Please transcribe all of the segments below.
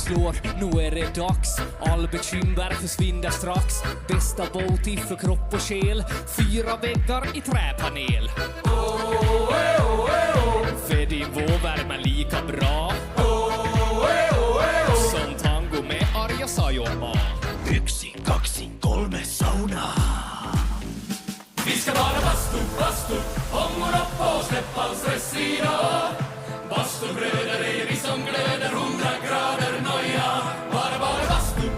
slår, nu är det dags. All bekymmer försvinner strax. Bästa Balti för kropp och själ. 4 väggar i träpanel. För din vårvärme lika bra som tango med Arja Saijonmaa. 1, 2, 3 sauna. Vi ska vara bastu, ångorna på, släpp all stress idag. Bastubröder är vi som glöder, 100 grader noja. Bara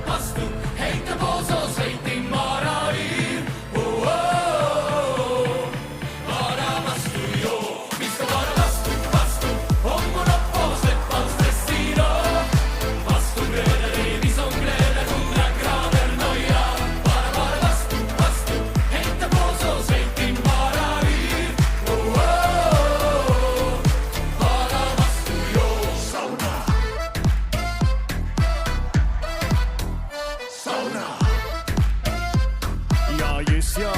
bastu, häng inte på så säg din bara yr. Bara bastu, jo. Vi ska vara bastu, ångorna på, släpp all stress idag. Bastubröder är vi som glöder, 100 grader noja. Bara bastu, häng inte på så säg din bara yr. Bara bastu, jo. Sauna. Ja, just ja.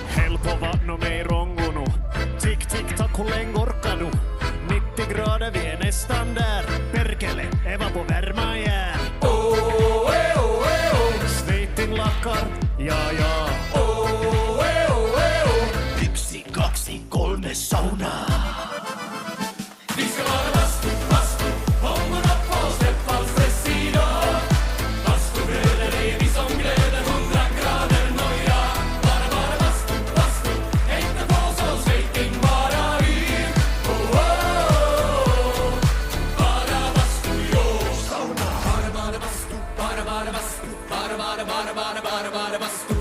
Helppo vattno med rongunu. Tick, tick, tack, hur länge orkar du? 90 grader, vi är nästan där. Perkele, Eva på värma igen. Svetin lackar, ja, ja. 1, 2, 3 sauna. Vi ska vara bastu, ångorna på, släpp all stress idag. Bastubröder är vi som glöder, 100 grader noja. Bara bastu, häng inte på så säg din bara yr. Bara bastu, jo. Bara bastu, bara bastu.